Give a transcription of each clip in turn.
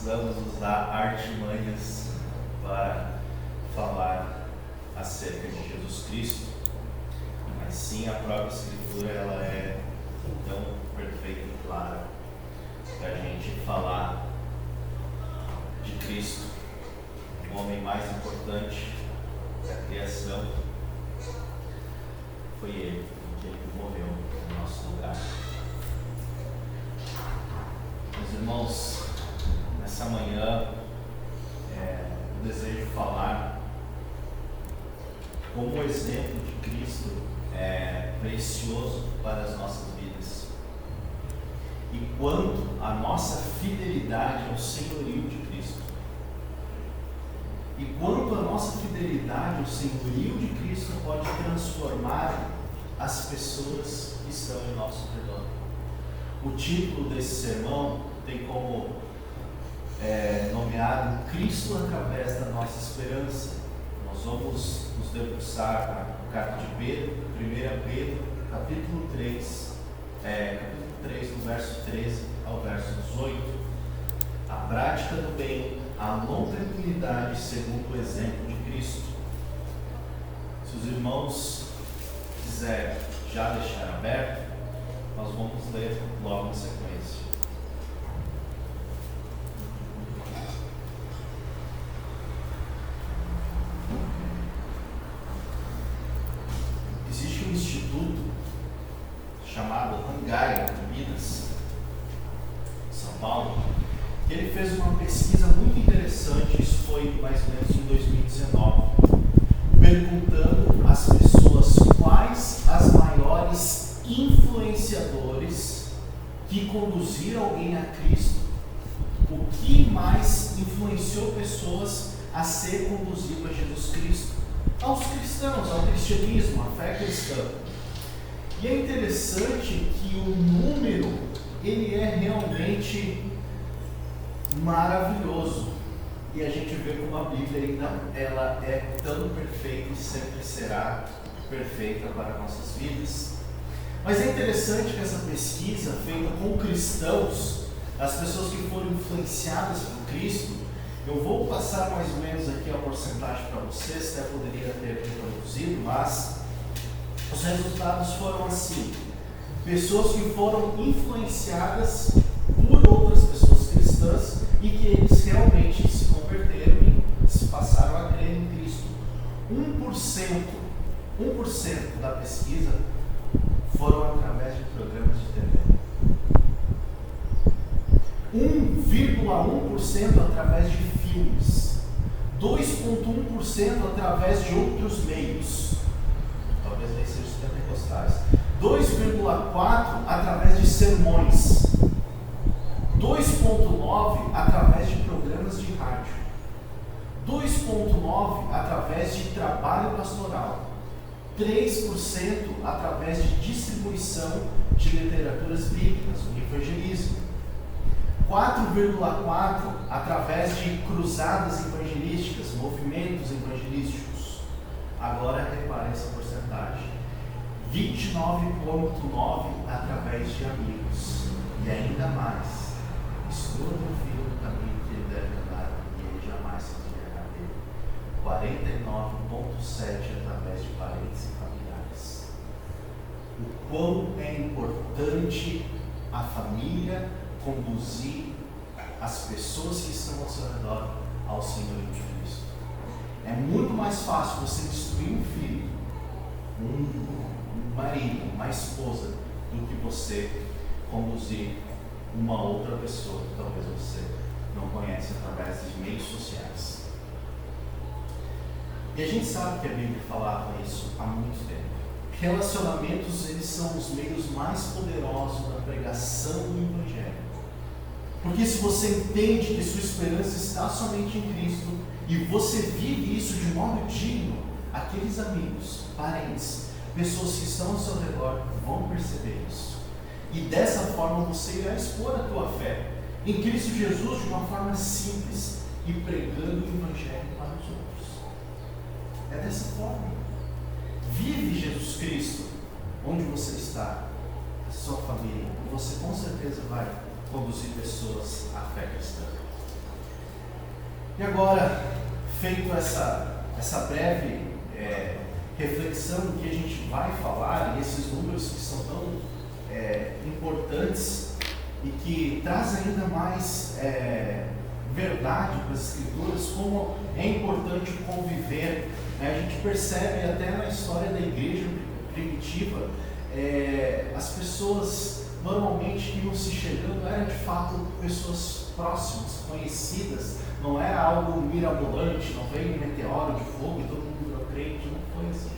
precisamos usar artimanhas para falar acerca de Jesus Cristo, mas sim a própria Escritura ela é tão perfeita e clara para a gente falar de Cristo, o homem mais importante da criação. Foi ele que morreu no nosso lugar. Meus irmãos, nessa manhã eu desejo falar como o exemplo de Cristo é precioso para as nossas vidas e quanto a nossa fidelidade ao senhorio de Cristo e quanto a nossa fidelidade ao senhorio de Cristo pode transformar as pessoas que estão em nosso redor. O título desse sermão tem como nomeado Cristo através da nossa esperança. Nós vamos nos debruçar na carta de Pedro, 1 Pedro, capítulo 3, do verso 13 ao verso 18. A prática do bem, a longanimidade segundo o exemplo de Cristo. Se os irmãos quiserem já deixar aberto, nós vamos ler logo em sequência. Existe um instituto chamado Rangaia, em Minas, São Paulo, que ele fez uma pesquisa muito interessante, isso foi mais ou menos em 2019, perguntando às pessoas quais as maiores influenciadores que conduziram alguém a Cristo, o que mais influenciou pessoas a ser conduzido a Jesus Cristo, aos cristãos, ao cristianismo, à fé cristã. E é interessante que o número, ele é realmente maravilhoso. E a gente vê como a Bíblia ainda ela é tão perfeita e sempre será perfeita para nossas vidas. Mas é interessante que essa pesquisa feita com cristãos, as pessoas que foram influenciadas por Cristo, eu vou passar mais ou menos aqui a porcentagem para vocês, até poderia ter reproduzido, mas os resultados foram assim: pessoas que foram influenciadas por outras pessoas cristãs e que eles realmente se converteram e se passaram a crer em Cristo. 1% da pesquisa foram através de programas de TV. 1,1% através de filmes. 2,1% através de outros meios. Talvez nem seja os pentecostais. 2,4% através de sermões. 2,9% através de programas de rádio. 2,9% através de trabalho pastoral. 3% através de distribuição de literaturas bíblicas, o evangelismo. 4,4% através de cruzadas evangelísticas, movimentos evangelísticos. Agora repare essa porcentagem. 29,9% através de amigos. E ainda mais, instrua teu filho no caminho que ele deve andar e ele jamais se desviará dele. 49,7% através de parentes e familiares. O quão é importante a família conduzir as pessoas que estão ao seu redor ao Senhor de Cristo. É muito mais fácil você instruir um filho, um marido, uma esposa, do que você conduzir uma outra pessoa que talvez você não conhece através de meios sociais. E a gente sabe que a Bíblia falava isso há muito tempo. Relacionamentos, eles são os meios mais poderosos da pregação do Evangelho. Porque se você entende que sua esperança está somente em Cristo e você vive isso de modo digno, aqueles amigos, parentes, pessoas que estão ao seu redor vão perceber isso. E dessa forma você irá expor a tua fé em Cristo Jesus de uma forma simples e pregando o Evangelho para os outros. É dessa forma. Vive Jesus Cristo onde você está, a sua família, e você com certeza vai conduzir pessoas à fé cristã. E agora, feito essa breve reflexão do que a gente vai falar, e esses números que são tão importantes e que traz ainda mais verdade para as Escrituras, como é importante conviver. A gente percebe até na história da igreja primitiva, as pessoas normalmente que iam se chegando eram de fato pessoas próximas, conhecidas, não era algo mirabolante, não veio um meteoro de fogo e todo mundo virou crente, não foi assim.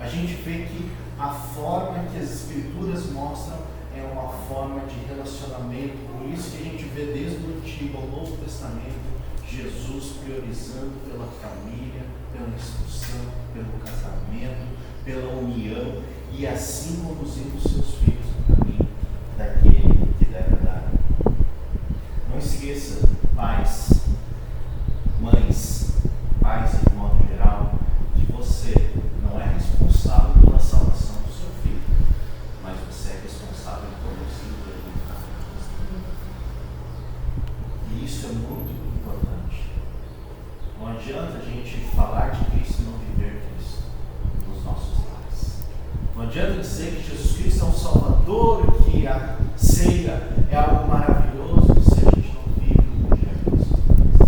A gente vê que a forma que as Escrituras mostram é uma forma de relacionamento, por isso que a gente vê desde o Antigo ao Novo Testamento, Jesus priorizando pela família, pela instrução, pelo casamento, pela união, e assim conduzindo seus filhos no caminho daquele que deve dar. Não esqueça, pais, mães, pais de modo geral, que você não é responsável pela salvação do seu filho, mas você é responsável por conduzir ele no caminho. E isso é muito importante. Não adianta a gente falar de Cristo e não viver Cristo nos nossos lares. Não adianta dizer que Jesus Cristo é um Salvador, que a ceia é algo maravilhoso, se a gente não vive o Evangelho nos nossos lares.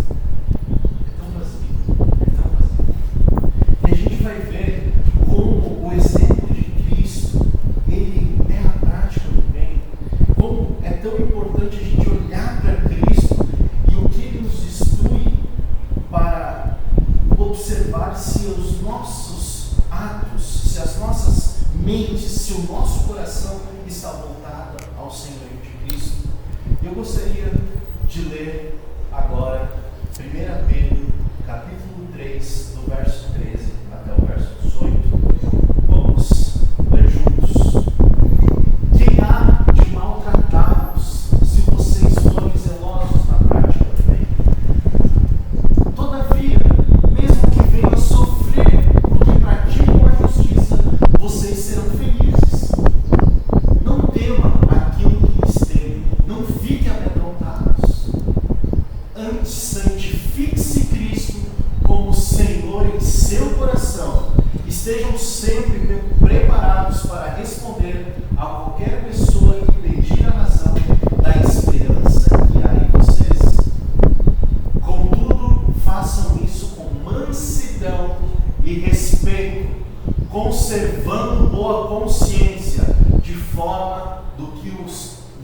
É tão vazio, é tão vazio. E a gente vai ver como o exemplo de Cristo, ele é a prática do bem. Como é tão importante a gente olhar para Cristo e o que Ele nos instrui para observar se os nossos atos, se as nossas mentes, se o nosso coração está voltado ao Senhor de Cristo. Eu gostaria de ler agora 1 Pedro, capítulo 3, do verso 13 até o verso 18. Vamos ler juntos. Quem há de maltratá-los, se vocês forem zelosos na prática do bem? Todavia, mesmo que venham a sofrer porque praticam a justiça, vocês serão felizes. Não tema aquilo que lhes teme, não fiquem amedrontados. Antes, santifique-se Cristo como Senhor em seu coração. Estejam sempre preparados para responder a qualquer pessoa que pedir a razão da esperança que há em vocês. Contudo, façam isso com mansidão e respeito, conservando boa consciência, de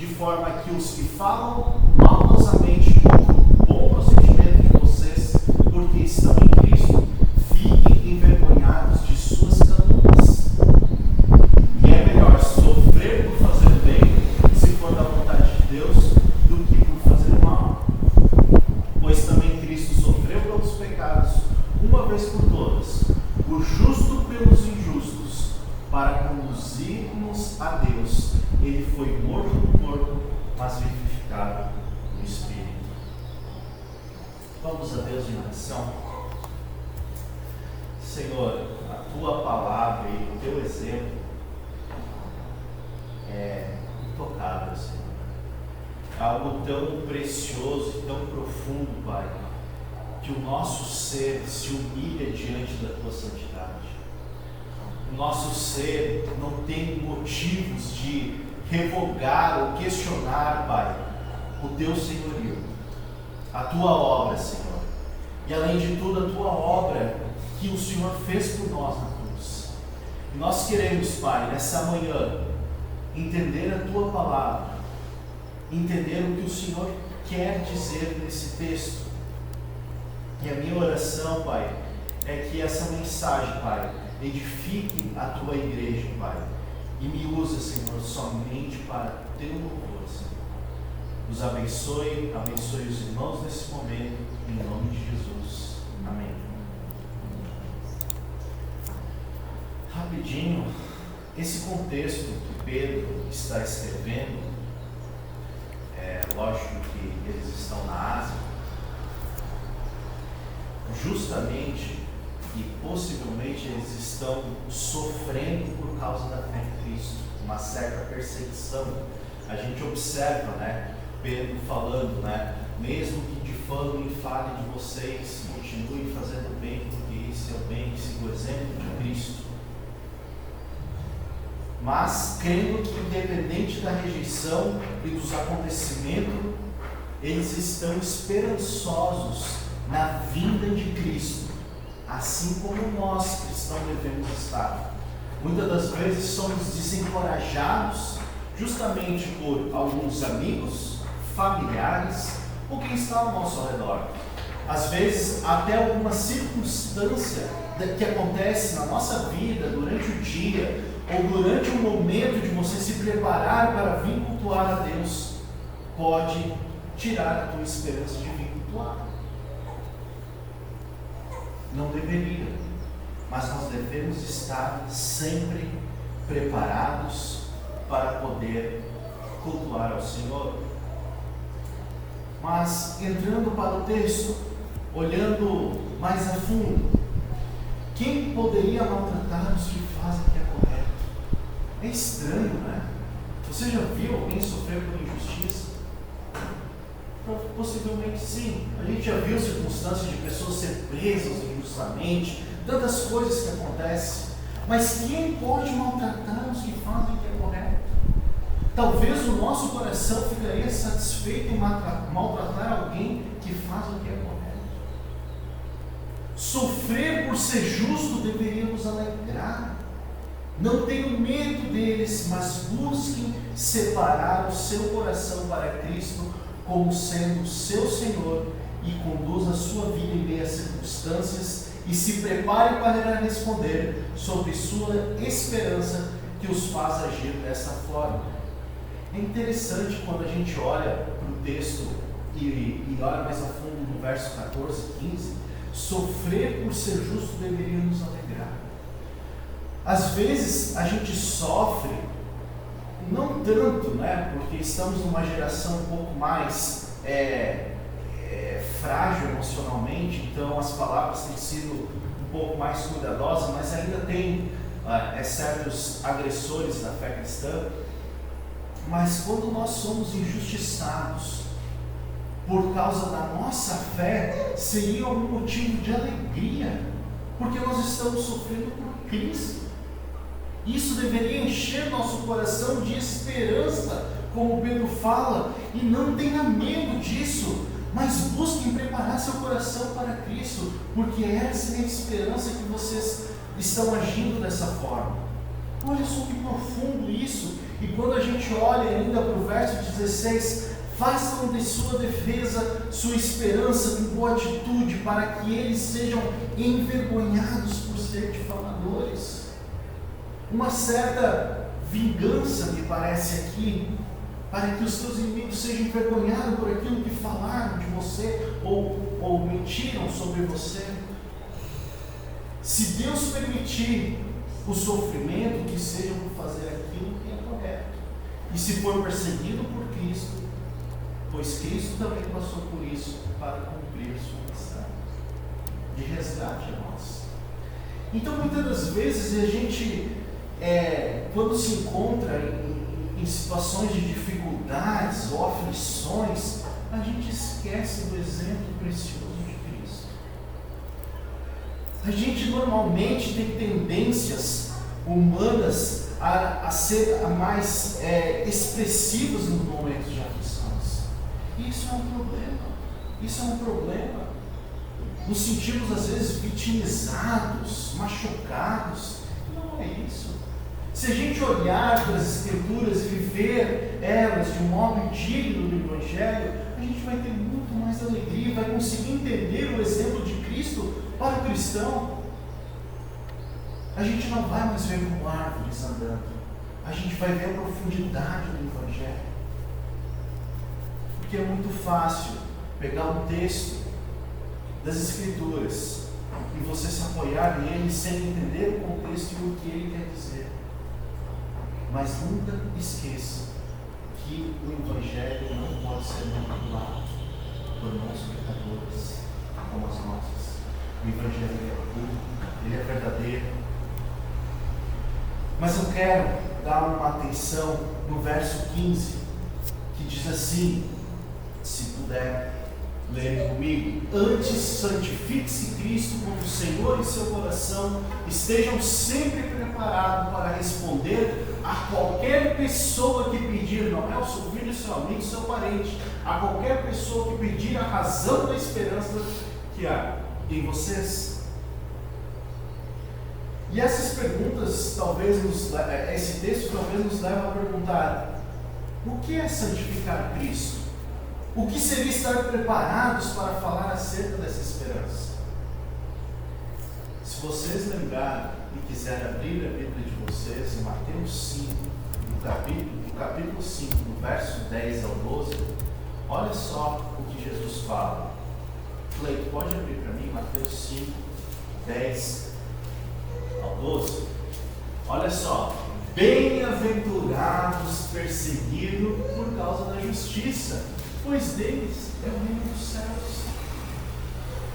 forma que os que falam maldosamente contra o bom procedimento de vocês, porque estão em Cristo, fiquem envergonhados de suas calúnias. E é melhor sofrer por fazer bem, se for da vontade de Deus, do que por fazer mal. Pois também Cristo sofreu pelos pecados, uma vez por todas, o justo pelos injustos, para conduzir-nos a Deus. Ele foi morto no corpo, mas vivificado no Espírito. Vamos a Deus em oração. Senhor, a Tua palavra e o Teu exemplo é intocável, Senhor. É algo tão precioso e tão profundo, Pai, que o nosso ser se humilha diante da Tua santidade. O nosso ser não tem motivos de revogar ou questionar, Pai, o Teu senhorio, a Tua obra, Senhor. E além de tudo, a Tua obra que o Senhor fez por nós na cruz. E nós queremos, Pai, nessa manhã, entender a Tua palavra, entender o que o Senhor quer dizer nesse texto. E a minha oração, Pai, é que essa mensagem, Pai, edifique a Tua igreja, Pai, e me usa, Senhor, somente para Teu louvor, Senhor. Nos abençoe, abençoe os irmãos nesse momento, em nome de Jesus. Amém. Rapidinho, esse contexto que Pedro está escrevendo, lógico que eles estão na Ásia, justamente e possivelmente eles estão sofrendo por causa da fé em Cristo, uma certa perseguição. A gente observa, Pedro falando, mesmo que difamem e falem de vocês, continuem fazendo bem, porque esse é o bem, siga o exemplo de Cristo. Mas crendo que, independente da rejeição e dos acontecimentos, eles estão esperançosos na vinda de Cristo, assim como nós cristãos devemos estar. Muitas das vezes somos desencorajados justamente por alguns amigos, familiares ou quem está ao nosso redor. Às vezes até alguma circunstância que acontece na nossa vida durante o dia ou durante o momento de você se preparar para vir cultuar a Deus pode tirar a tua esperança de vir cultuar. Não deveria, mas nós devemos estar sempre preparados para poder cultuar ao Senhor. Mas entrando para o texto, olhando mais a fundo, quem poderia maltratar os que fazem o que é correto? É estranho, né? Você já viu alguém sofrer por injustiça? Possivelmente sim. A gente já viu circunstâncias de pessoas ser presas injustamente, tantas coisas que acontecem. Mas quem pode maltratar os que fazem o que é correto? Talvez o nosso coração ficaria satisfeito em maltratar alguém que faz o que é correto. Sofrer por ser justo deveria nos alegrar. Não tenham medo deles, mas busquem separar o seu coração para Cristo como sendo o seu Senhor e conduza a sua vida em meio às circunstâncias e se prepare para responder sobre sua esperança que os faz agir dessa forma. É interessante quando a gente olha para o texto e olha mais a fundo no verso 14 e 15, sofrer por ser justo deveria nos alegrar. Às vezes a gente sofre, não tanto, né, porque estamos numa geração um pouco mais frágil emocionalmente, então as palavras têm sido um pouco mais cuidadosas, mas ainda tem certos agressores da fé cristã. Mas quando nós somos injustiçados por causa da nossa fé, seria um motivo de alegria, porque nós estamos sofrendo por Cristo. Isso deveria encher nosso coração de esperança, como Pedro fala, e não tenha medo disso, mas busquem preparar seu coração para Cristo, porque essa é a esperança que vocês estão agindo dessa forma. Olha só que profundo isso. E quando a gente olha ainda para o verso 16, façam de sua defesa sua esperança com boa atitude, para que eles sejam envergonhados por ser difamadores. Uma certa vingança, me parece aqui, para que os teus inimigos sejam envergonhados por aquilo que falaram de você ou mentiram sobre você. Se Deus permitir o sofrimento, que seja por fazer aquilo que é correto. E se for perseguido por Cristo, pois Cristo também passou por isso para cumprir sua missão de resgate a nós. Então, muitas das vezes, a gente, quando se encontra em situações de dificuldades ou aflições, a gente esquece do exemplo precioso de Cristo. A gente normalmente tem tendências humanas a ser mais expressivas nos momentos de aflições. Isso é um problema. Isso é um problema. Nos sentimos às vezes vitimizados, machucados. Não é isso. Se a gente olhar para as Escrituras e viver elas de um modo digno do Evangelho, a gente vai ter muito mais alegria, vai conseguir entender o exemplo de Cristo para o cristão. A gente não vai mais ver como árvores andando, a gente vai ver a profundidade do Evangelho. Porque é muito fácil pegar um texto das Escrituras e você se apoiar nele sem entender o contexto e o que ele quer dizer. Mas nunca esqueça que o Evangelho não pode ser manipulado por mãos pecadoras como as nossas. O Evangelho é puro, ele é verdadeiro. Mas eu quero dar uma atenção no verso 15, que diz assim: se puder, Leia comigo. Antes, santifique-se Cristo como Senhor em seu coração. Estejam sempre preparados para responder a qualquer pessoa que pedir, não é o seu filho, seu amigo, seu parente, a qualquer pessoa que pedir a razão da esperança que há em vocês. E essas perguntas, esse texto talvez nos leve a perguntar: o que é santificar Cristo? O que seria estar preparados para falar acerca dessa esperança? Se vocês lembrarem e quiserem abrir a Bíblia de vocês, em Mateus 5, no capítulo 5, no verso 10 ao 12, olha só o que Jesus fala. Cleito, pode abrir para mim Mateus 5, 10 ao 12? Olha só. Bem-aventurados perseguidos por causa da justiça, pois deles é o reino dos céus.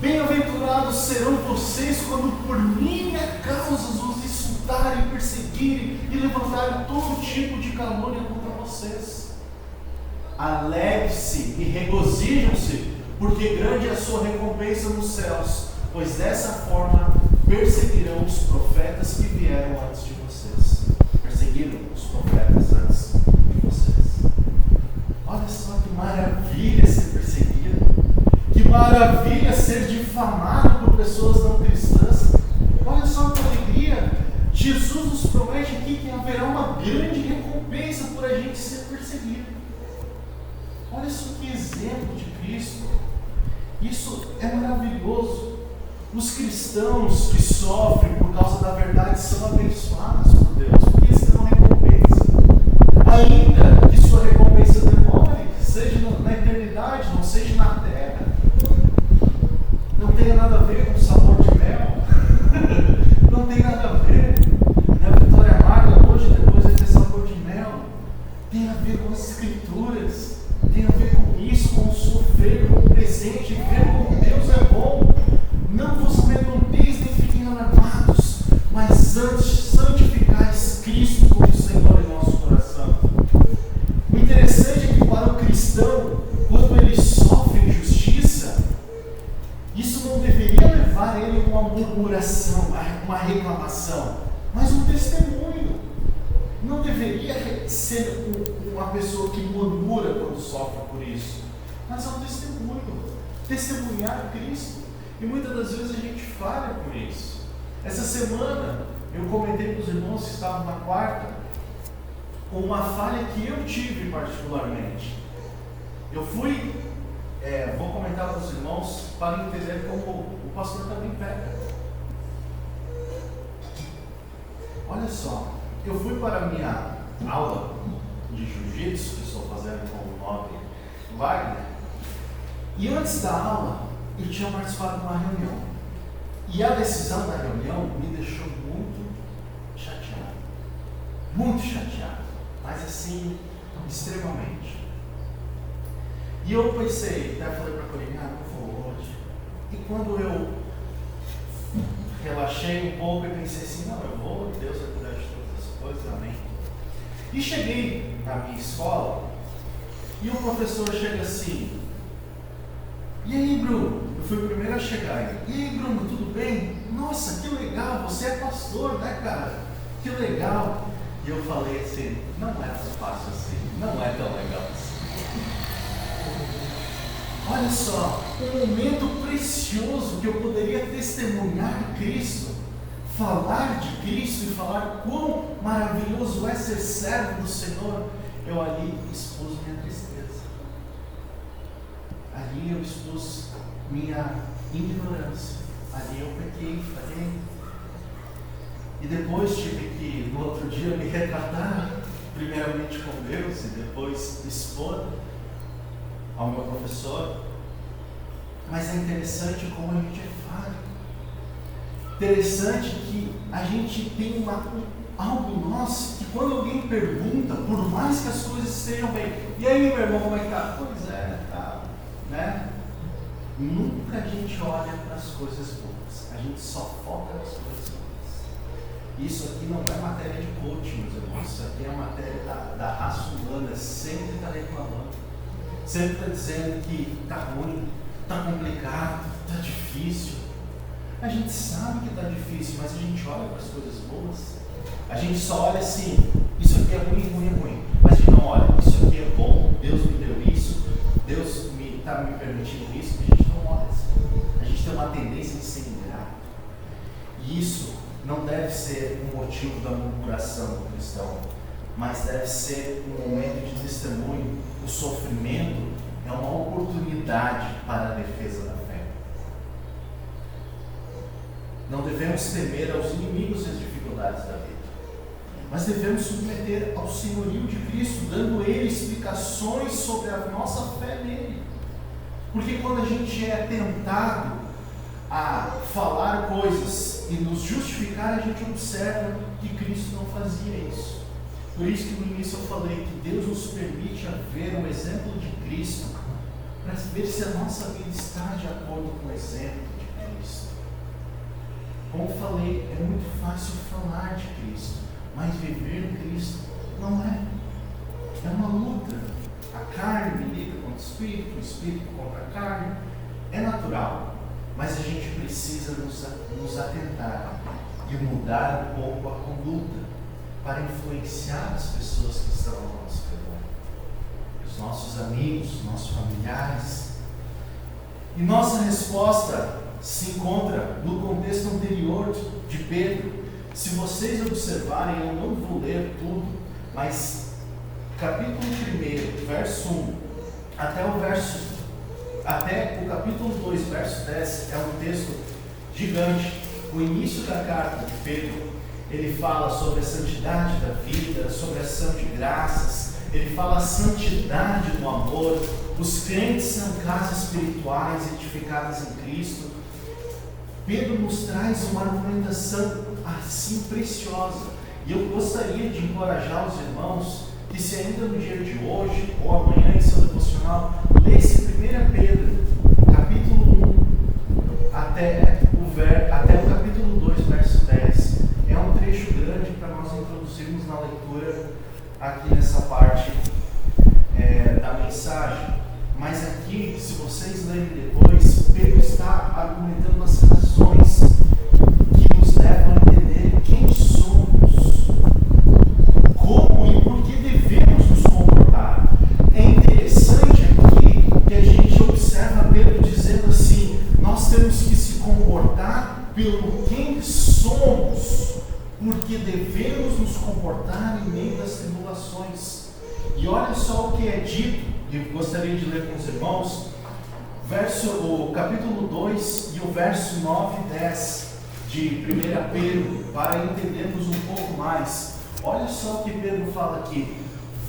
Bem-aventurados serão vocês quando por minha causa os insultarem, perseguirem e levantarem todo tipo de calúnia contra vocês. Alegre-se e regozijam-se, porque grande é a sua recompensa nos céus, pois dessa forma perseguirão os profetas que vieram antes de vocês. Perseguiram os profetas antes de vocês. Olha só que maravilha ser perseguido, que maravilha ser difamado por pessoas não cristãs. Olha só que alegria. Jesus nos promete aqui que haverá uma grande recompensa por a gente ser perseguido. Olha só que exemplo de Cristo. Isso é maravilhoso. Os cristãos que sofrem por causa da verdade são abençoados por Deus, porque eles terão recompensa. Ainda que sua recompensa demore, seja na eternidade, não seja na terra, não tenha nada a ver com o sabor de mel, não tem nada a ver. A vitória amarga hoje, depois vai ter sabor de mel. Tem a ver com as Escrituras, tem a ver com isso, com o sofrer, com o presente, ver como Deus é bom. Não vos amedronteis nem fiquem alarmados, mas antes santificais Cristo como Senhor em nosso coração. O interessante é que para o cristão, quando ele sofre injustiça, isso não deveria levar ele a uma murmuração, a uma reclamação, mas um testemunho. Não deveria ser uma pessoa que murmura quando sofre por isso, mas é um testemunho. Testemunhar Cristo. E muitas das vezes a gente falha por isso. Essa semana eu comentei com os irmãos que estavam na quarta uma falha que eu tive particularmente. Eu fui, vou comentar com os irmãos para entender como o pastor também peca. Olha só, eu fui para a minha aula de jiu-jitsu que estou fazendo com o nobre Wagner, e antes da aula eu tinha participado de uma reunião. E a decisão da reunião me deixou muito chateado. Muito chateado. Mas assim, extremamente. E eu pensei, até falei para a colega, não vou hoje. E quando eu relaxei um pouco e pensei assim, não, eu vou, Deus vai cuidar de todas as coisas, amém. E cheguei na minha escola e o professor chega assim: e aí, Bruno? Eu fui o primeiro a chegar. E aí, Bruno, tudo bem? Nossa, que legal, você é pastor, né, cara? Que legal. E eu falei assim, não é tão fácil assim, não é tão legal assim. Olha só, um momento precioso que eu poderia testemunhar Cristo, falar de Cristo e falar quão maravilhoso é ser servo do Senhor, eu ali expus minha tristeza. Ali eu expus minha ignorância. Ali eu pequei, falei. E depois tive que, no outro dia, me retratar, primeiramente com Deus e depois expor ao meu professor. Mas é interessante como a gente é falho. Interessante que a gente tem algo nosso que quando alguém pergunta, por mais que as coisas estejam bem, e aí, meu irmão, como é que tá? Pois é, tá, né? Nunca a gente olha para as coisas boas, a gente só foca nas coisas boas. Isso aqui não é matéria de coaching, meus irmãos, isso aqui é matéria da raça humana, sempre está reclamando, sempre está dizendo que está ruim, está complicado, está difícil. A gente sabe que está difícil, mas a gente olha para as coisas boas. A gente só olha assim, isso aqui é ruim, ruim, ruim. Mas a gente não olha, isso aqui é bom, Deus me deu isso, Deus está me permitindo isso. A gente não olha assim. A gente tem uma tendência de ser ingrato. E isso não deve ser um motivo da murmuração do cristão, mas deve ser um momento de testemunho. O sofrimento é uma oportunidade para a defesa da fé. Não devemos temer aos inimigos e às dificuldades da vida, mas devemos submeter ao senhorio de Cristo, dando Ele explicações sobre a nossa fé nele. Porque quando a gente é tentado a falar coisas e nos justificar, a gente observa que Cristo não fazia isso. Por isso que no início eu falei que Deus nos permite ver o exemplo de Cristo, para ver se a nossa vida está de acordo com o exemplo de Cristo. Como falei, é muito fácil falar de Cristo, mas viver Cristo não é. É uma luta. A carne milita contra o espírito contra a carne. É natural, mas a gente precisa nos atentar e mudar um pouco a conduta para influenciar as pessoas que estão ao nosso redor, os nossos amigos, nossos familiares. E nossa resposta se encontra no contexto anterior de Pedro. Se vocês observarem, eu não vou ler tudo, mas capítulo 1, verso 1, até o capítulo 2, verso 10, é um texto gigante. O início da carta de Pedro, ele fala sobre a santidade da vida, sobre a ação de graças, ele fala a santidade do amor. Os crentes são casas espirituais edificadas em Cristo. Pedro nos traz uma argumentação assim preciosa, e eu gostaria de encorajar os irmãos que, se ainda no dia de hoje ou amanhã em seu devocional, lesse 1 Pedro, capítulo 1 até o capítulo 2, verso 10. É um trecho grande para nós introduzirmos na leitura aqui nessa parte da mensagem, mas aqui, se vocês lerem depois, Pedro está argumentando as razões que nos levam a entender quem somos, como e por que devemos nos comportar. É interessante aqui que a gente observa Pedro dizendo assim: nós temos que se comportar pelo quem somos, porque devemos nos comportar em meio das tribulações. E olha só o que é dito, e eu gostaria de ler com os irmãos, o capítulo 2 e o verso 9 e 10 de 1 Pedro, para entendermos um pouco mais. Olha só o que Pedro fala aqui: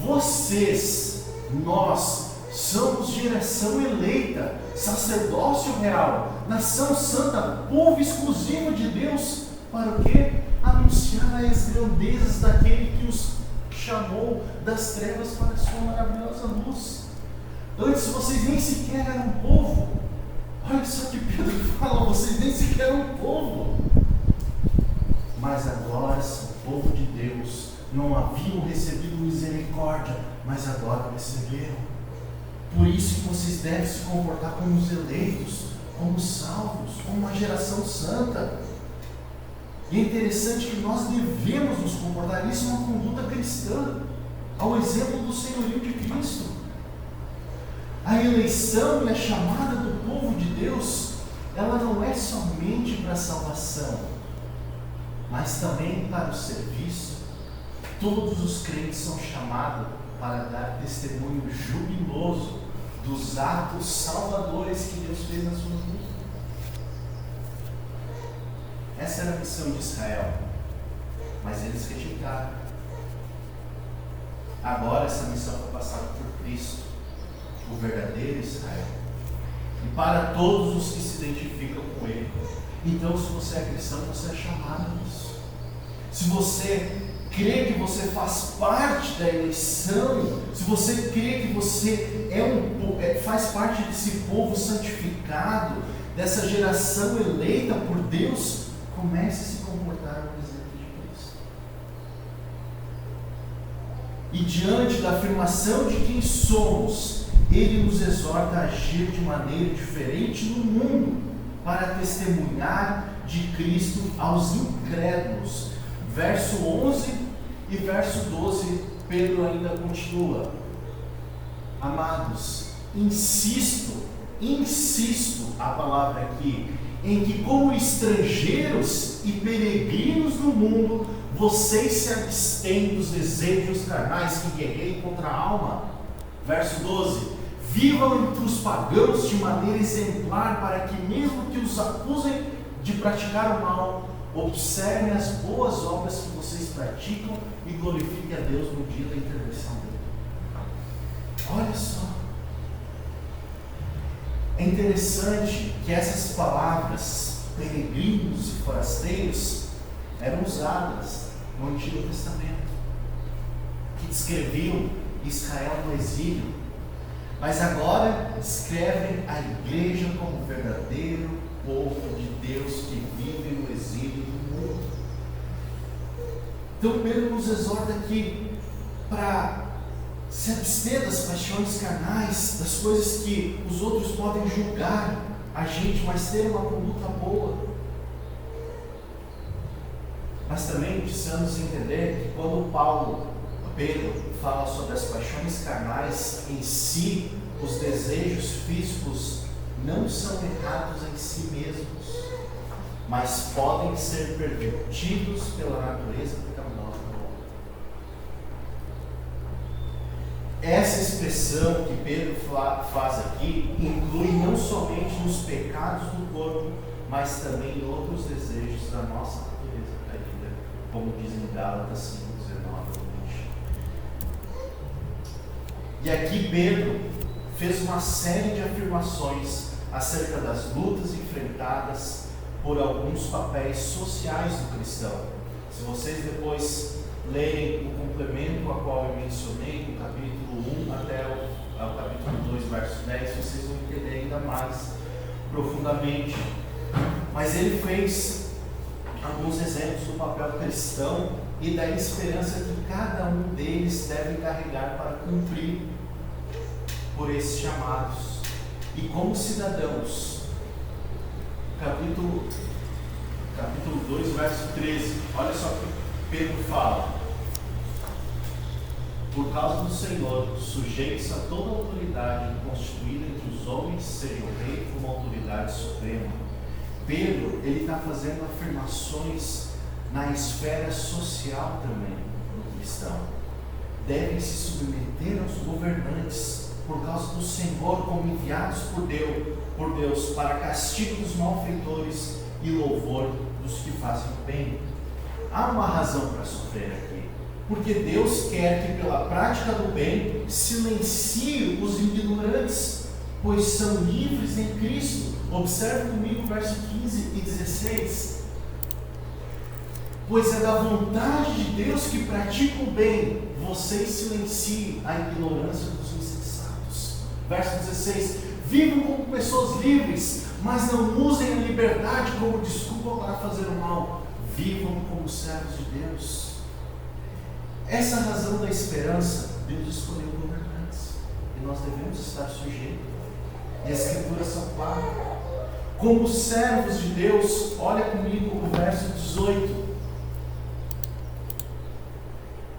vocês, nós, somos geração eleita, sacerdócio real, nação santa, povo exclusivo de Deus, para o quê? Anunciar as grandezas daquele que os chamou das trevas para a sua maravilhosa luz. Antes vocês nem sequer eram povo. Olha só que Pedro fala: vocês nem sequer eram povo, mas agora são povo de Deus. Não haviam recebido misericórdia, mas agora receberam. Por isso que vocês devem se comportar como os eleitos, como os salvos, como uma geração santa. E é interessante que nós devemos nos comportar. Isso é uma conduta cristã, ao exemplo do senhorio de Cristo. A eleição e a chamada do povo de Deus, ela não é somente para a salvação, mas também para o serviço. Todos os crentes são chamados para dar testemunho jubiloso dos atos salvadores que Deus fez na sua vida. Essa era a missão de Israel, mas eles rejeitaram. Agora essa missão foi passada por Cristo, o verdadeiro Israel, e para todos os que se identificam com Ele. Então, se você é cristão, você é chamado a isso. Se você crê que você faz parte da eleição, se você crê que você faz parte desse povo santificado, dessa geração eleita por Deus, comece a se comportar no exemplo de Cristo. E diante da afirmação de quem somos ele nos exorta a agir de maneira diferente no mundo, para testemunhar de Cristo aos incrédulos. Verso 11 e verso 12, Pedro ainda continua: amados, insisto, a palavra aqui, em que como estrangeiros e peregrinos no mundo, vocês se abstêm dos desejos carnais que guerreiam contra a alma. Verso 12: vivam entre os pagãos de maneira exemplar, para que mesmo que os acusem de praticar o mal, observem as boas obras que vocês praticam e glorifiquem a Deus no dia da intervenção dele. Olha só, é interessante que essas palavras, peregrinos e forasteiros, eram usadas no Antigo Testamento, que descreviam Israel no exílio, mas agora descrevem a igreja como verdadeiro povo de Deus que vive no exílio do mundo. Então Pedro nos exorta aqui para se abster das paixões carnais, das coisas que os outros podem julgar a gente, mas ter uma conduta boa. Mas também precisamos entender que quando Pedro fala sobre as paixões carnais em si, os desejos físicos não são errados em si mesmos, mas podem ser pervertidos pela natureza pecaminosa do homem. Essa expressão que Pedro faz aqui inclui não somente nos pecados do corpo, mas também em outros desejos da nossa natureza caída, como diz em Gálatas 5, 19 e 20. E aqui Pedro fez uma série de afirmações acerca das lutas enfrentadas por alguns papéis sociais do cristão. Se vocês depois lerem o complemento a qual eu mencionei, do capítulo 1 até o capítulo 2, verso 10, vocês vão entender ainda mais profundamente. Mas ele fez alguns exemplos do papel cristão e da esperança que cada um deles deve carregar para cumprir por esses chamados. E como cidadãos, capítulo 2, verso 13, olha só o que Pedro fala: por causa do Senhor, sujeitos a toda autoridade constituída entre os homens, seja o rei como autoridade suprema. Pedro, ele está fazendo afirmações na esfera social também do cristão. Devem se submeter aos governantes, por causa do Senhor, como enviados por Deus para castigo dos malfeitores e louvor dos que fazem o bem. Há uma razão para sofrer aqui, porque Deus quer que pela prática do bem silencie os ignorantes, pois são livres em Cristo. Observe comigo o verso 15 e 16. Pois é da vontade de Deus que pratica o bem, vocês silenciem a ignorância dos insensatos. Verso 16: vivam como pessoas livres, mas não usem a liberdade como desculpa para fazer o mal. Vivam como servos de Deus. Essa é a razão da esperança. Deus escolheu governantes e nós devemos estar sujeitos. E as Escrituras são claras. Como servos de Deus, olha comigo o verso 18.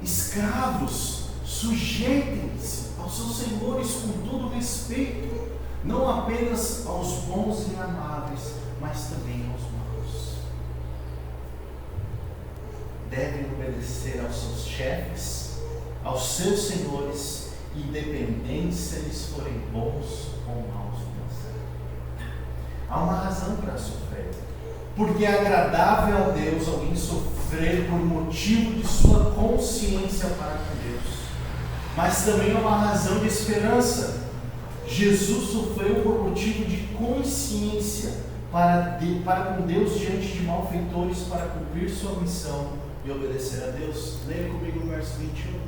Escravos, sujeitem-se aos seus senhores com todo respeito, não apenas aos bons e amáveis, mas também aos maus. Devem obedecer aos seus chefes, aos seus senhores, independente se eles forem bons ou maus. Há uma razão para sofrer, porque é agradável a Deus alguém sofrer por motivo de sua consciência para com Deus, mas também há uma razão de esperança. Jesus sofreu por motivo de consciência para com Deus diante de malfeitores, para cumprir sua missão e obedecer a Deus. Leia comigo o verso 21.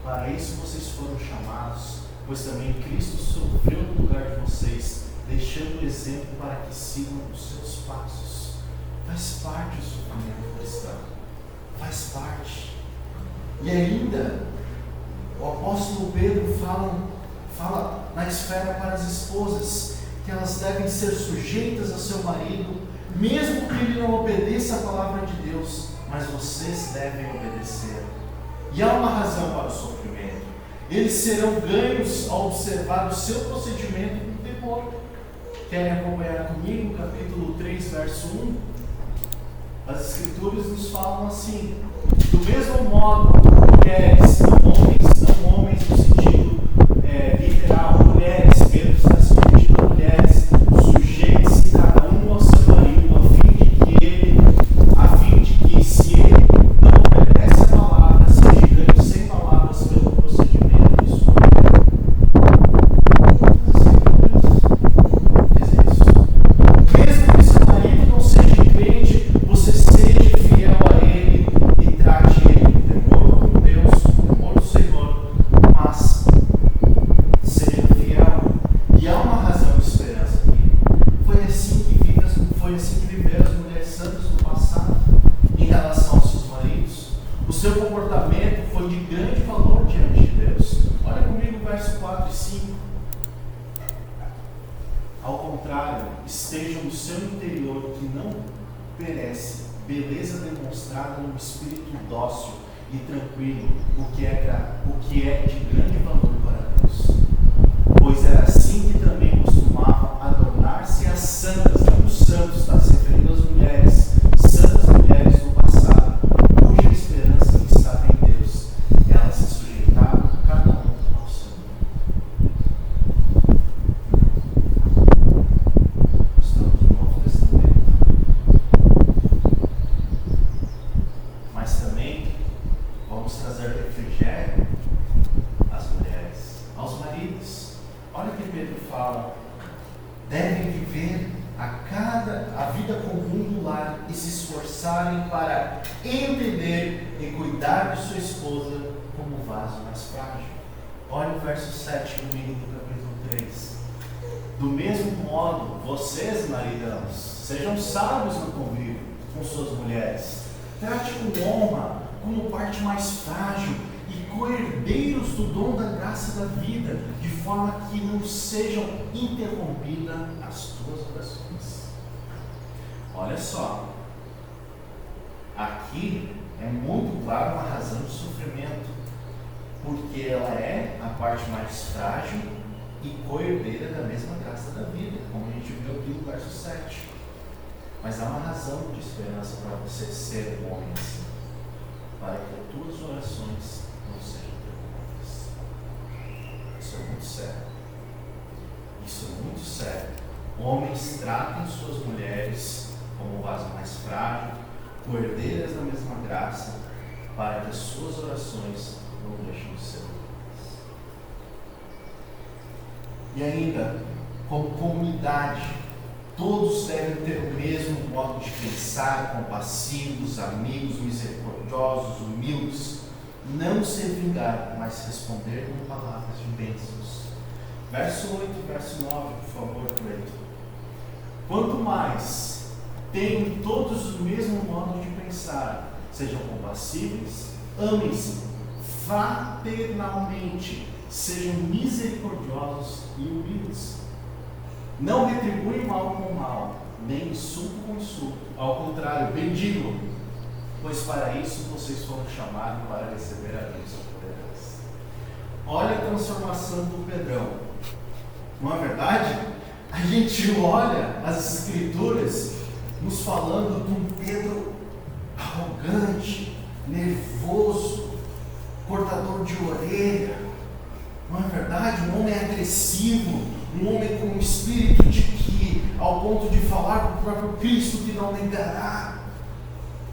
Para isso vocês foram chamados, pois também Cristo sofreu no lugar de vocês, deixando o exemplo para que sigam os seus passos. Faz parte do sofrimento cristão, faz parte. E ainda, O apóstolo Pedro fala na esfera para as esposas que elas devem ser sujeitas a seu marido, mesmo que ele não obedeça a palavra de Deus, mas vocês devem obedecer. E há uma razão para o sofrimento. Eles serão ganhos ao observar o seu procedimento com temor. Querem acompanhar comigo o capítulo 3, verso 1? As escrituras nos falam assim: do mesmo modo, mulheres, não homens no sentido literal, mulheres, Pedro está se dirigindo a mulheres, sujeitem-se cada um ao seu marido, a fim de que se ele não obedece a palavra, seja ganho sem palavras pelo procedimento de sua mulher. Diz isso. Mesmo que seu marido não seja crente, você seja fiel a ele e trate ele com temor com Deus, com temor do Senhor, mas seja fiel. E há uma razão de esperança aqui. Foi assim que viveram as mulheres santas no passado em relação aos seus maridos. O seu comportamento foi de grande valor diante de Deus. Olha comigo o verso 4 e 5. Ao contrário, esteja no seu interior que não perece, beleza demonstrada num espírito dócil e tranquilo, o que é de grande valor para Deus. Pois era assim que também costumavam adornar-se as santas, não os santos, está se referindo às mulheres, santas mulheres do passado, cuja esperança estava em Deus. Elas se sujeitavam cada um ao Senhor. Estamos no Novo Testamento. Mas também vamos trazer refrigério às mulheres, aos maridos. Olha o que Pedro fala: devem viver a vida comum do lar e se esforçarem para entender e cuidar de sua esposa como vaso mais frágil. Olha o verso 7 comigo do capítulo 3. Do mesmo modo, vocês, maridãos, sejam sábios no convívio com suas mulheres. Trate com honra, como parte mais frágil, e coerdeiros do dom da graça da vida, de forma que não sejam interrompidas as tuas orações. Olha só, aqui é muito claro uma razão de sofrimento, porque ela é a parte mais frágil e coerdeira da mesma graça da vida, como a gente viu aqui no verso 7. Mas há uma razão de esperança para você ser um homem assim, para que as tuas orações não sejam interrompidas. Isso é muito sério. Isso é muito sério. Homens tratem suas mulheres como o vaso mais frágil, coerdeiras da mesma graça, para que as suas orações não deixem de ser ouvidas. E ainda, como comunidade, todos devem ter o mesmo modo de pensar, compassivos, amigos, misericordiosos, humildes, não se vingar, mas responder com palavras de bênçãos. Verso 8, verso 9, por favor, Cleiton. Quanto mais tenham todos o mesmo modo de pensar, sejam compassíveis, amem-se fraternalmente, sejam misericordiosos e humildes. Não retribuem mal com mal, nem insulto com insulto. Ao contrário, bendigam, pois para isso vocês foram chamados para receber a bênção poderosa. Olha a transformação do Pedrão. Não é verdade? A gente olha as Escrituras nos falando de um Pedro arrogante, nervoso, cortador de orelha. Não é verdade? Um homem agressivo, um homem com um espírito de que, ao ponto de falar com o próprio Cristo que não negará,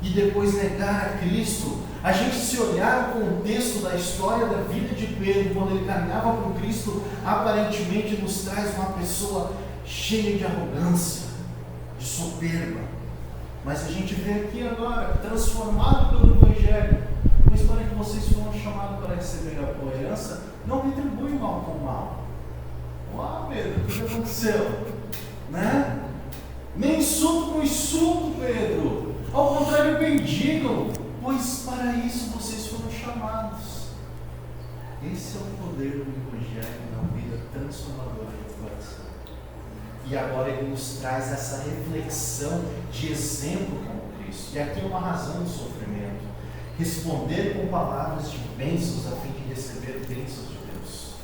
e depois negar a Cristo. A gente, se olhar o contexto da história da vida de Pedro, quando ele caminhava com Cristo, aparentemente nos traz uma pessoa cheia de arrogância, de soberba. Mas a gente vê aqui agora, transformado pelo Evangelho, pois para que vocês foram chamados para receber a herança, não retribuem mal com mal. Uau, Pedro, o que aconteceu? Né? Nem insulto com insulto, Pedro. Ao contrário, bendigam, pois para isso vocês foram chamados. Esse é o poder do Evangelho na vida transformadora do coração. E agora ele nos traz essa reflexão de exemplo como Cristo. E aqui é uma razão do sofrimento. Responder com palavras de bênçãos a fim de receber bênçãos de Deus.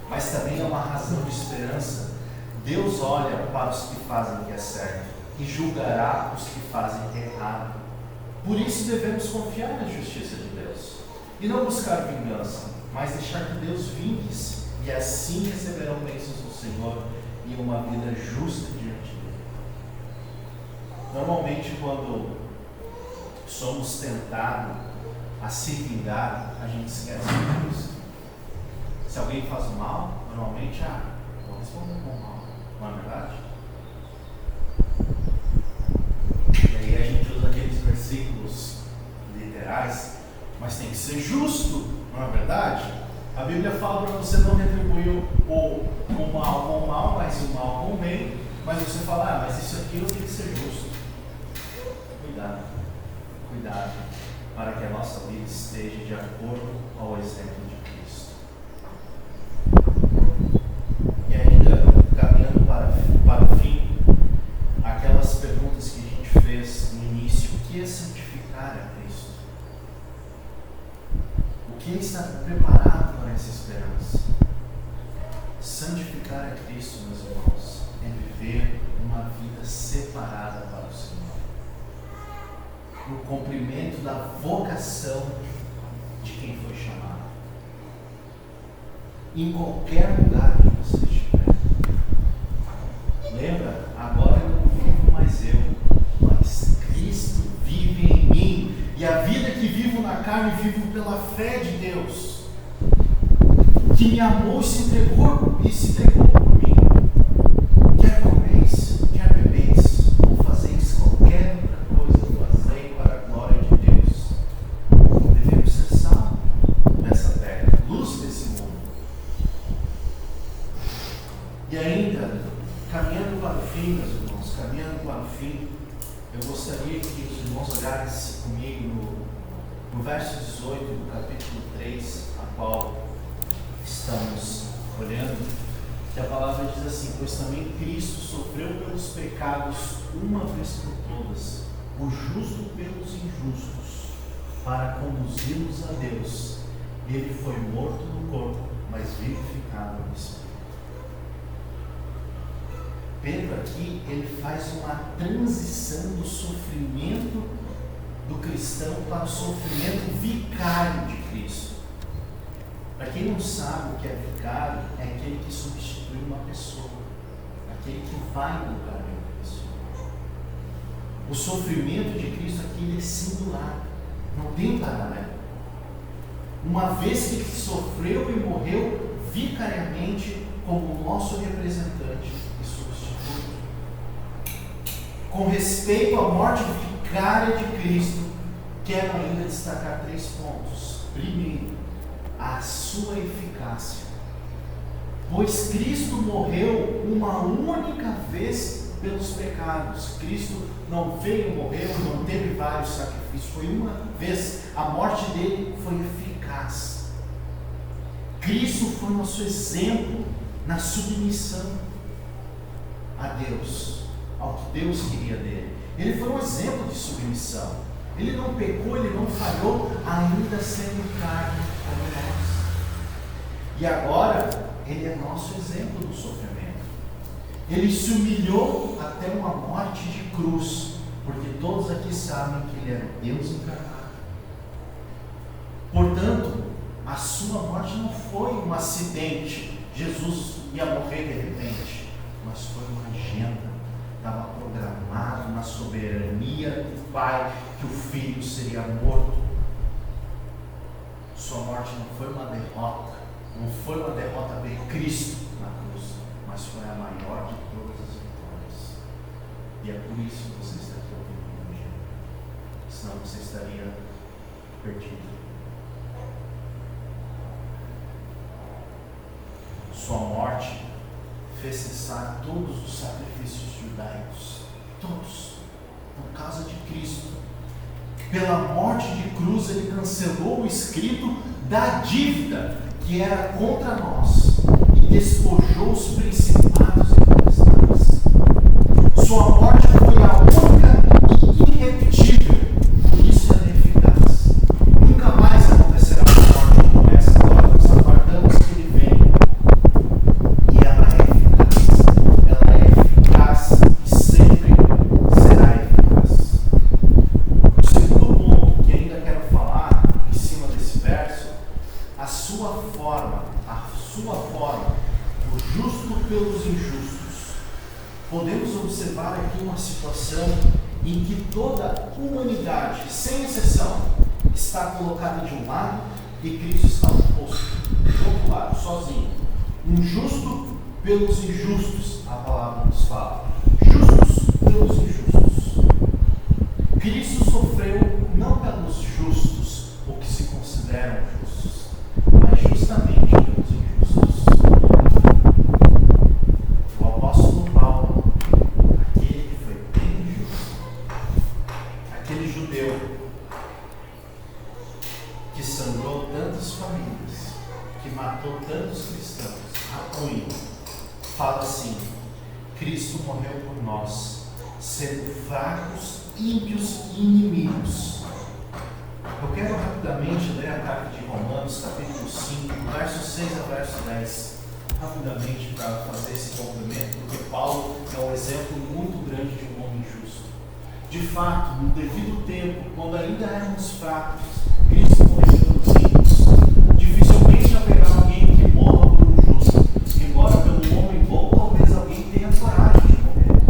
Mas também é uma razão de esperança. Deus olha para os que fazem o que é certo e julgará os que fazem o que é errado. Por isso devemos confiar na justiça de Deus e não buscar vingança, mas deixar que Deus vingue-se, e assim receberão bênçãos do Senhor e uma vida justa diante dele. Normalmente, quando somos tentados a se vingar, a gente esquece de Cristo. Se alguém faz mal, normalmente, vou responder com mal, não é verdade? E aí a gente usa aqueles versículos literais, mas tem que ser justo, não é verdade? A Bíblia fala para você não retribuir o mal com o mal, mas o mal com o bem. Mas você fala, mas isso aqui tem que ser justo. Cuidado, cuidado, para que a nossa vida esteja de acordo ao exemplo de Cristo. E ainda, caminhando para o fim, aquelas perguntas que a gente fez no início: o que é santificar a Cristo? O que é estar preparado para essa esperança? Santificar a Cristo, meus irmãos, é viver uma vida separada para o Senhor, no cumprimento da vocação de quem foi chamado, em qualquer lugar que você estiver. Lembra? Agora eu não vivo mais eu, mas Cristo vive em mim, e a vida que vivo na carne, vivo pela fé de Deus, que me amou e se entregou por mim. Quer comeis, quer bebeis, ou fazeis qualquer outra coisa, fazei para a glória de Deus. Devemos ser sal nessa terra, luz desse mundo. E ainda, caminhando para o fim, meus irmãos, caminhando para o fim, eu gostaria que os irmãos olhassem comigo no verso 18 do capítulo 3, a qual estamos olhando, que a palavra diz assim: pois também Cristo sofreu pelos pecados uma vez por todas, o justo pelos injustos, para conduzi-los a Deus. Ele foi morto no corpo, mas vivificado no espírito. Pedro aqui, ele faz uma transição do sofrimento do cristão para o sofrimento vicário de Cristo. Para quem não sabe o que é vicário, é aquele que substitui uma pessoa, aquele que vai no lugar de uma pessoa. O sofrimento de Cristo aqui ele é singular, não tem paralelo. Uma vez que ele sofreu e morreu vicariamente como nosso representante e substituto. Com respeito à morte vicária de Cristo, quero ainda destacar 3 pontos. Primeiro, a sua eficácia. Pois Cristo morreu uma única vez pelos pecados. Cristo não veio, morreu, não teve vários sacrifícios. Foi uma vez. A morte dele foi eficaz. Cristo foi nosso exemplo na submissão a Deus, ao que Deus queria dele. Ele foi um exemplo de submissão. Ele não pecou, ele não falhou, ainda sendo carne como nós. E agora, ele é nosso exemplo do sofrimento. Ele se humilhou até uma morte de cruz, porque todos aqui sabem que ele era Deus encarnado. Portanto, a sua morte não foi um acidente. Jesus ia morrer de repente, mas foi uma agenda. Estava programado na soberania do Pai que o Filho seria morto. Sua morte não foi uma derrota, não foi uma derrota de Cristo na cruz, mas foi a maior de todas as vitórias. E é por isso que você está aqui ouvindo hoje, senão você estaria perdido. Sua morte fez cessar todos os sacrifícios judaicos, todos, por causa de Cristo. Pela morte de cruz, ele cancelou o escrito da dívida que era contra nós e despojou os principados e potestades. Sua morte foi a única e irrepetível, por isso ela é eficaz. Nunca mais acontecerá uma morte como essa, agora nós aguardamos que ele venha. E ela é eficaz e sempre será eficaz. O segundo ponto que ainda quero falar em cima desse verso, a sua forma, o justo pelos injustos. Podemos observar aqui uma situação em que toda a humanidade, sem exceção, está colocada de um lado e Cristo está no oposto, do outro lado, sozinho. Um justo pelos injustos, a palavra nos fala. Justos pelos injustos. Cristo sofreu não pelos justos, ou que se consideram justos, mas justamente pelos injustos. O apóstolo Paulo, aquele que foi bem justo, aquele judeu que sangrou tantas famílias, que matou tantos cristãos, a punho, fala assim: Cristo morreu por nós, sendo fracos, ímpios e inimigos. Eu quero rapidamente ler a carta de Romanos, capítulo 5, verso 6 a verso 10, rapidamente para fazer esse complemento, porque Paulo é um exemplo muito grande de um homem justo. De fato, no devido tempo, quando ainda éramos fracos, Cristo morreu pelos ímpios. Dificilmente haverá alguém que morra por um justo, embora pelo homem bom talvez alguém tenha coragem de morrer.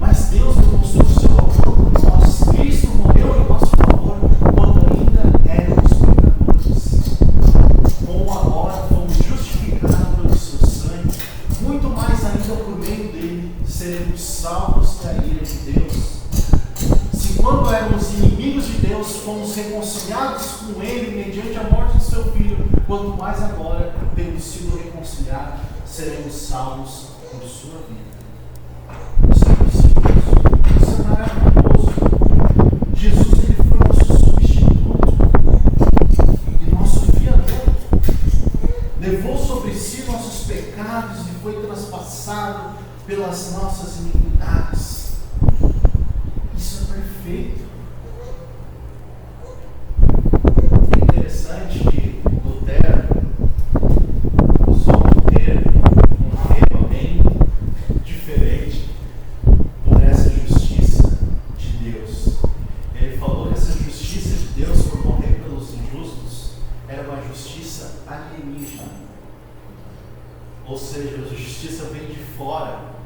Mas Deus demonstrou o seu amor por nós. Cristo morreu em nosso favor quando ainda éramos pecadores. Como agora fomos justificados pelo seu sangue, muito mais ainda por meio dele seremos salvos da ira de Deus. Se quando éramos inimigos de Deus, fomos reconciliados com ele mediante a morte de seu filho, quanto mais agora, tendo sido reconciliados, seremos salvos por sua vida. Isso é maravilhoso. Jesus, ele foi nosso substituto e nosso fiador. Levou sobre si nossos pecados e foi traspassado pelas nossas iniquidades. Isso é perfeito. É interessante que Lutero usou um termo bem diferente por essa justiça de Deus. Ele falou que essa justiça de Deus por morrer pelos injustos era uma justiça alienígena. Ou seja, a justiça vem de fora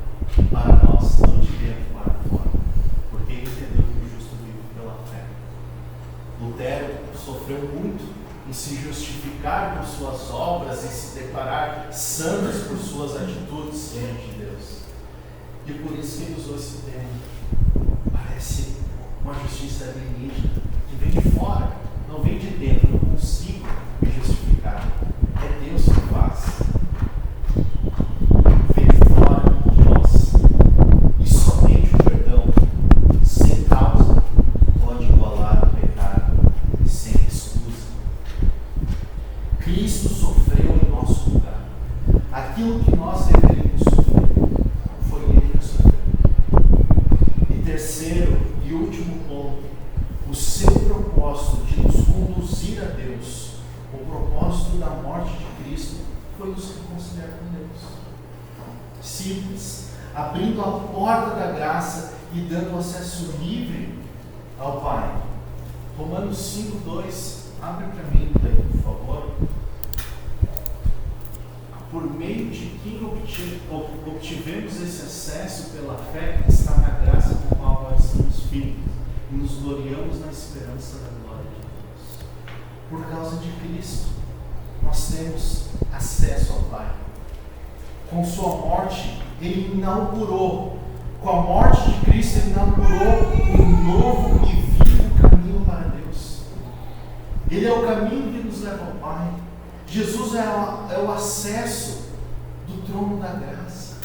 para nós, não de dentro para fora. Porque ele entendeu que o justo vive pela fé. Lutero sofreu muito em se justificar por suas obras, em se declarar santos por suas atitudes diante de Deus. E por isso que ele usou esse termo. Parece uma justiça alienígena, que vem de fora, não vem de dentro. Eu não consigo me justificar. É Deus que faz. Vem de fora de nós. E somente o perdão, sem causa, pode igualar o pecado sem excusa. Cristo sofreu em nosso lugar. Aquilo que nós deveríamos sofrer, foi ele que sofreu. E terceiro e último ponto, o seu propósito de nos conduzir a Deus, o propósito da morte de Cristo, foi nos reconciliar com Deus. Simples, abrindo a porta da graça e dando acesso livre ao Pai. Romanos 5:2, abre para mim, por favor. Por meio de quem obtivemos esse acesso pela fé que está na graça com a qual nós somos filhos, e nos gloriamos na esperança da glória de Deus. Por causa de Cristo, nós temos acesso ao Pai. Com sua morte, ele inaugurou, com a morte de Cristo, ele inaugurou um novo e vivo caminho para Deus. Ele é o caminho que nos leva ao Pai. Jesus é o acesso do trono da graça.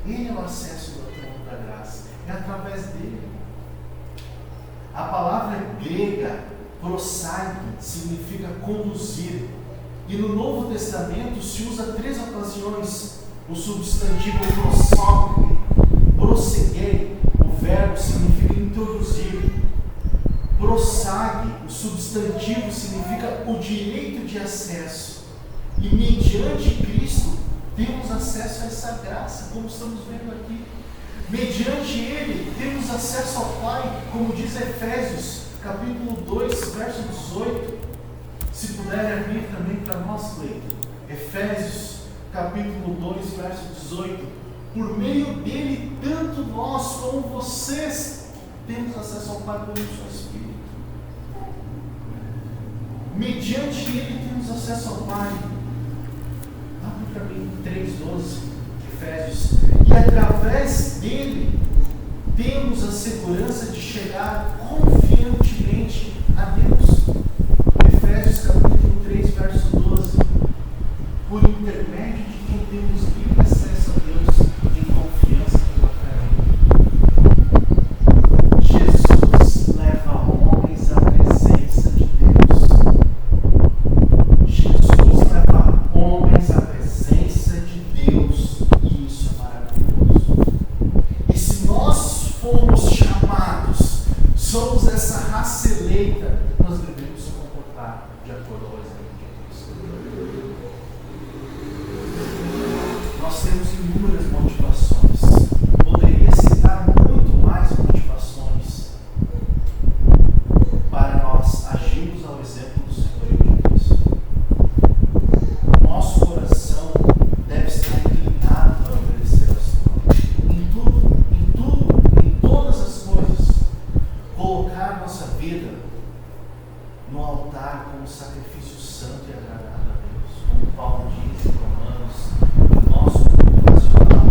Ele é o acesso do trono da graça. É através dele. A palavra grega, prosaico, significa conduzir. E no Novo Testamento se usa 3 ocasiões o substantivo prosseguei, o verbo significa introduzir. Prossegue, o substantivo significa o direito de acesso. E mediante Cristo temos acesso a essa graça, como estamos vendo aqui. Mediante Ele temos acesso ao Pai, como diz Efésios, capítulo 2, verso 18. Se puder abrir também para nós, Cleiton. Efésios, capítulo 2, verso 18. Por meio dele, tanto nós como vocês temos acesso ao Pai pelo seu Espírito. Mediante ele temos acesso ao Pai. Abre para mim 3,12, Efésios. E através dele temos a segurança de chegar confiantemente a Deus. Efésios capítulo 3, verso 12. Por intermédio de quem temos livre acesso a Deus em confiança pela fé. Jesus leva homens à presença de Deus. Jesus leva homens à presença de Deus. E isso é maravilhoso. E se nós fomos chamados, somos essa raça eleita, nós devemos nos comportar de acordo ao exemplo de Cristo. Nós temos inúmeras motivações. Poderia citar muito mais motivações para nós agirmos ao exemplo do Senhor e de Cristo. Nosso coração deve estar inclinado para obedecer ao Senhor. Em tudo, em todas as coisas, colocar nossa vida no altar como sacrifício santo e agradável a Deus. Como Paulo diz em Romanos, o nosso vocacional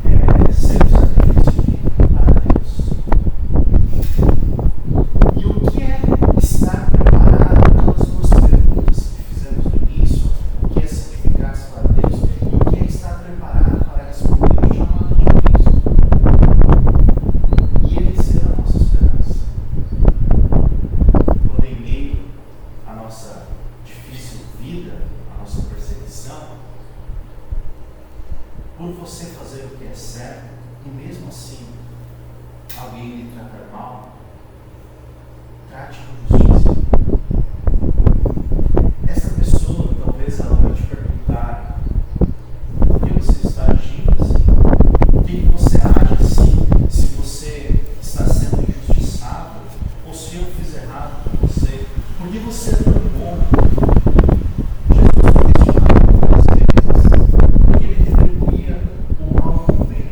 é ser o sacrifício para Deus. E o que é estar preparado? Aquelas duas perguntas que fizemos no início: o que é santificar-se para Deus e o que é estar preparado para responder o chamado de Cristo e Ele ser a nossa esperança. Quando em meio à nossa difícil vida, à nossa perseguição, por você fazer o que é certo e mesmo assim alguém lhe tratar mal, trate com justiça. Essa pessoa, talvez ela vai te perguntar: por que você está agindo assim? Por que você age assim? Se você está sendo injustiçado, ou se eu fiz errado com você, por que você é tão bom? Jesus foi questionado muitas vezes, porque ele retribuía o mal com o bem.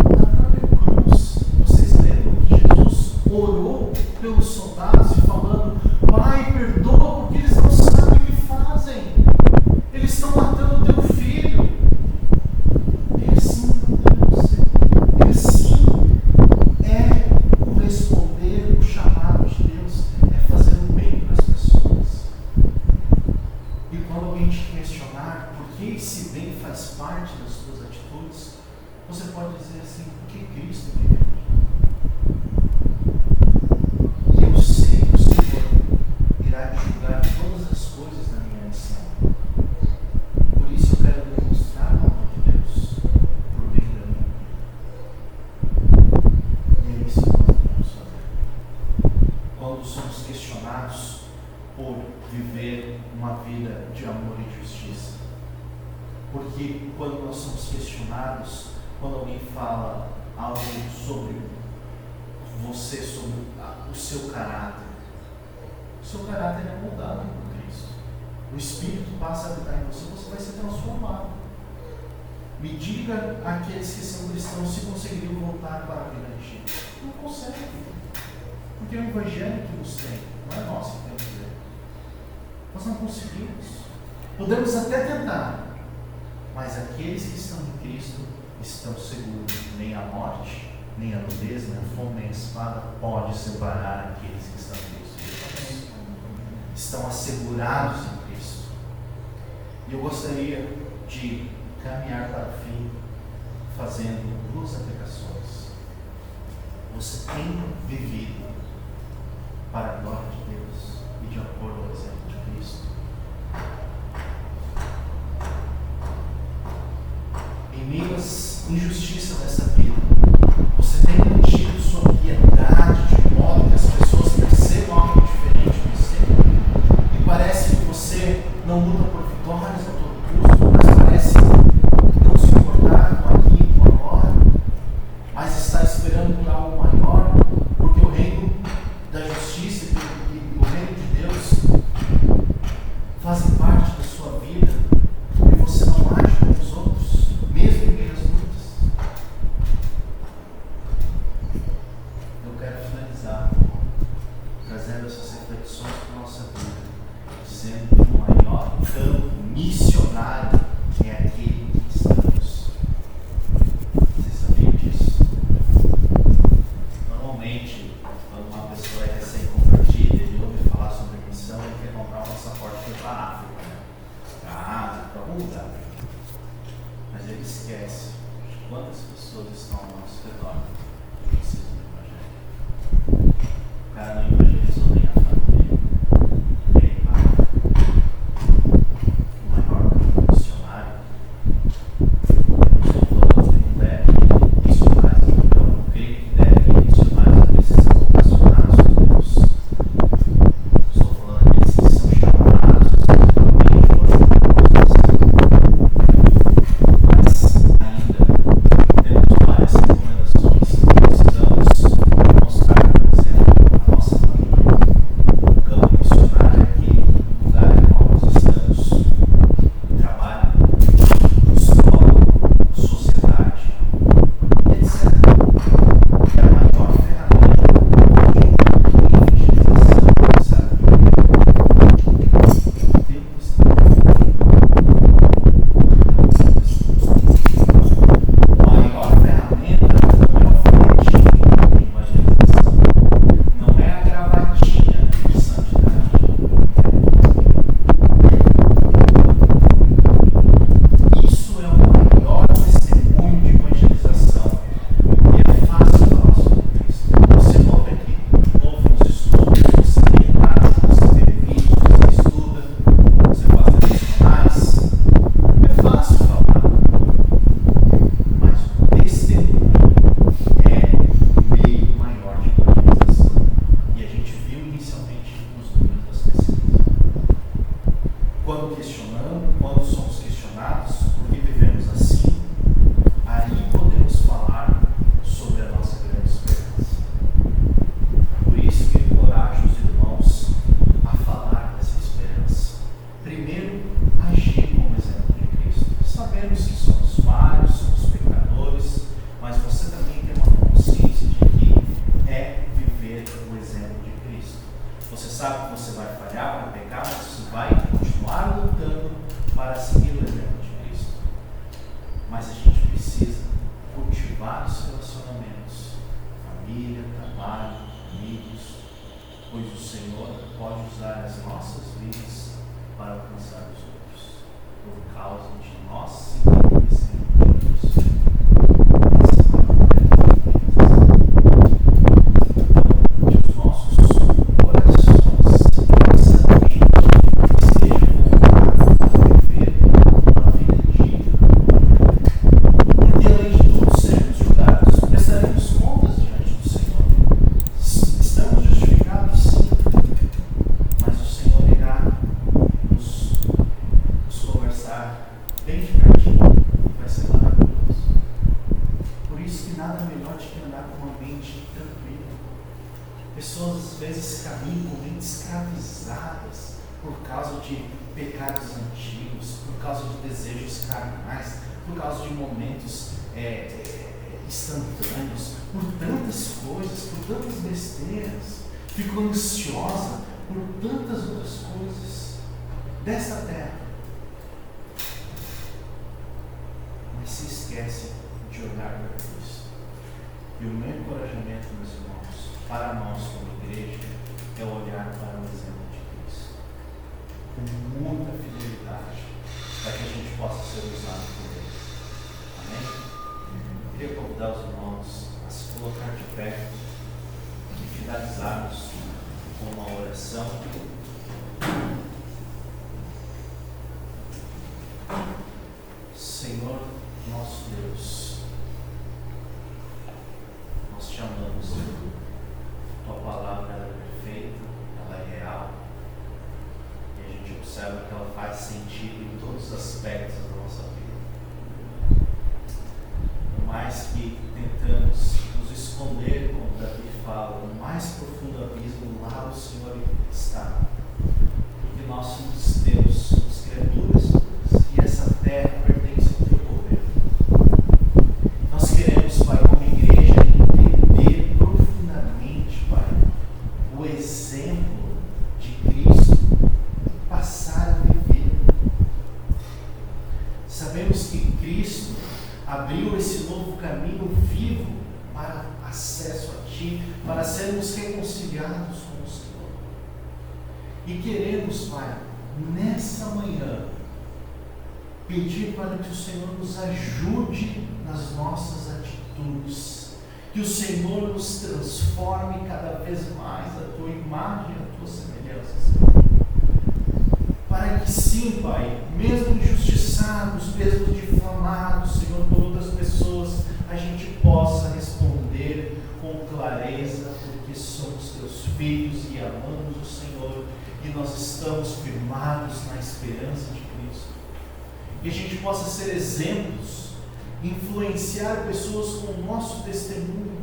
Na própria cruz, vocês lembram que Jesus orou pelos soldados e falando: Pai, perdoa porque eles não sabem o que fazem. Eles estão matando o teu filho. Ele sim mantém você. Ele sim é o responder o chamado de Deus, é fazer o bem para as pessoas. E quando alguém te questionar por que esse bem faz parte das suas atitudes, você pode dizer assim: porque Cristo viveu em mim. E eu sei que o Senhor irá julgar todas as coisas na minha missão. Por isso eu quero demonstrar o amor de Deus por bem da minha vida. E é isso que nós devemos fazer. Quando somos questionados por viver uma vida de amor e justiça. Porque quando nós somos questionados, quando alguém fala algo sobre você, sobre o seu caráter é moldado por Cristo. O Espírito passa a habitar em você, você vai ser transformado. Me diga aqueles que são cristãos se conseguiriam voltar para a vida antiga. Não conseguem. Porque é o Evangelho que nos tem, não é nosso que temos que ver. Nós não conseguimos. Podemos até tentar, mas aqueles que estão em Cristo estão seguros. Nem a morte, nem a nudez, nem a fome, nem a espada pode separar aqueles que estão em Cristo Jesus. Estão assegurados em Cristo. E eu gostaria de caminhar para o fim fazendo 2 aplicações. Você tem vivido para a glória de Deus e de acordo ao exemplo de Cristo? injustiças dessa vida. Você tem mantido sua piedade de modo que as pessoas percebam algo diferente em você. E parece que você não luta por vitórias a todo custo, mas parece não se importar com aqui e com agora, mas está esperando por algo maior, porque o reino da justiça e o reino de Deus fazem parte da sua vida e você não age com os outros, mesmo em meio às lutas. Eu quero finalizar trazendo essas reflexões para a nossa vida, dizendo que o maior campo missionário é aquele que estamos. Vocês sabiam disso? Normalmente, quando uma pessoa é recém-convertida, ele ouve falar sobre missão, ele quer comprar um passaporte para a África, para a Ásia, para algum lugar. Mas ele esquece de quantas pessoas estão ao nosso redor que precisam do Evangelho. O cara não evangelizou nem a família, nem a pátria. O maior campo missionário, eu estou falando que não deve missionários, então eu creio que deve missionários aqueles que são vocacionados por Deus. Estou falando aqueles que são chamados especificamente por Deus. Mas ainda temos várias recomendações que precisamos mostrar, por exemplo, a nossa família. O campo missionário é aquele lugar em qual nós estamos. Trabalho, escola, sociedade, etc. É a maior ferramenta de evangelização, sabe? O tempo está. A maior ferramenta, a maior flecha de evangelização não é a gravatinha de santidade. Isso é o maior testemunho de evangelização. E é fácil falar sobre Cristo. Você ouve aqui, ouve nos estudos, você tem em casa, você vê vídeos, você estuda, você faz devocionais. É fácil falar, mas o testemunho é o meio maior de evangelização. E a gente viu inicialmente nos números das pesquisas. Quando questionamos, quando somos questionados por que vivemos assim, aí podemos falar sobre a nossa grande esperança. Por isso que eu encorajo os irmãos a falar dessa esperança. Primeiro, agir como exemplo de Cristo. Sabemos que somos falhos, somos pecadores, mas você também tem uma consciência de que é viver o exemplo de Cristo. Você sabe que você vai falhar, vai pecar, mas você vai continuar lutando para seguir o exemplo de Cristo. Mas a gente precisa cultivar os relacionamentos, família, trabalho, amigos, pois o Senhor pode usar as nossas vidas para alcançar os outros, por causa de nós seguirmos o exemplo de Cristo. Esse é o momento de evangelização. Que os nossos corações, nossa mente, estejam voltados a viver uma vida digna. Porque além de tudo sermos julgados, prestaremos contas diante do Senhor. Estamos justificados, sim, mas o Senhor irá nos conversar bem de pertinho e vai ser maravilhoso. Por isso que nada melhor do que andar com uma mente tranquila. Pessoas às vezes caminham com mentes escravizadas por causa de pecados antigos, por causa de desejos carnais, por causa de momentos instantâneos, por tantas coisas, por tantas besteiras. Fico ansiosa por tantas outras coisas desta terra. Mas se esquece de olhar para Cristo. E o meu encorajamento, meus irmãos, para nós como igreja, é olhar para o exemplo de Cristo com muita fidelidade, para que a gente possa ser usado por Ele. Amém? Eu queria convidar os irmãos a se colocar de pé e finalizarmos com uma oração. Senhor, nosso Deus, faz sentido em todos os aspectos da nossa vida. Por mais que tentamos nos esconder, como Davi fala, no mais profundo abismo, lá o Senhor está. Porque nós somos Deus, somos criaturas suas, e essa terra pertence ao teu governo. Nós queremos, Pai, como igreja, entender profundamente, Pai, o exemplo de Cristo, passar a viver. Sabemos que Cristo abriu esse novo caminho vivo para acesso a Ti, para sermos reconciliados com o Senhor. E queremos, Pai, nessa manhã, pedir para que o Senhor nos ajude nas nossas atitudes, que o Senhor nos transforme cada vez mais a Tua imagem, a Tua semelhança, Senhor. Para que sim, Pai, mesmo injustiçados, mesmo difamados, Senhor, por outras pessoas, a gente possa responder com clareza, porque somos Teus filhos e amamos o Senhor, e nós estamos firmados na esperança de Cristo. E a gente possa ser exemplos, influenciar pessoas com o nosso testemunho.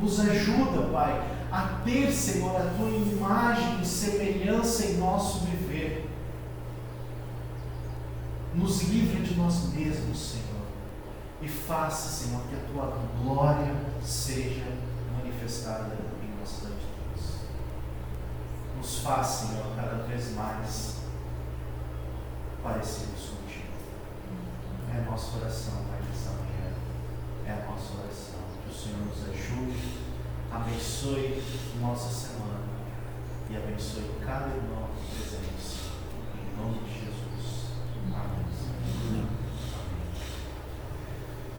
Nos ajuda, Pai, a ter, Senhor, a Tua imagem e semelhança em nosso viver. Nos livra de nós mesmos, Senhor, e faça, Senhor, que a Tua glória seja manifestada em nossas atitudes. Nos faz, Senhor, cada vez mais parecidos contigo. É a nossa oração, Pai, nessa manhã. É a nossa oração. Que o Senhor nos ajude, abençoe nossa semana e abençoe cada irmão presente.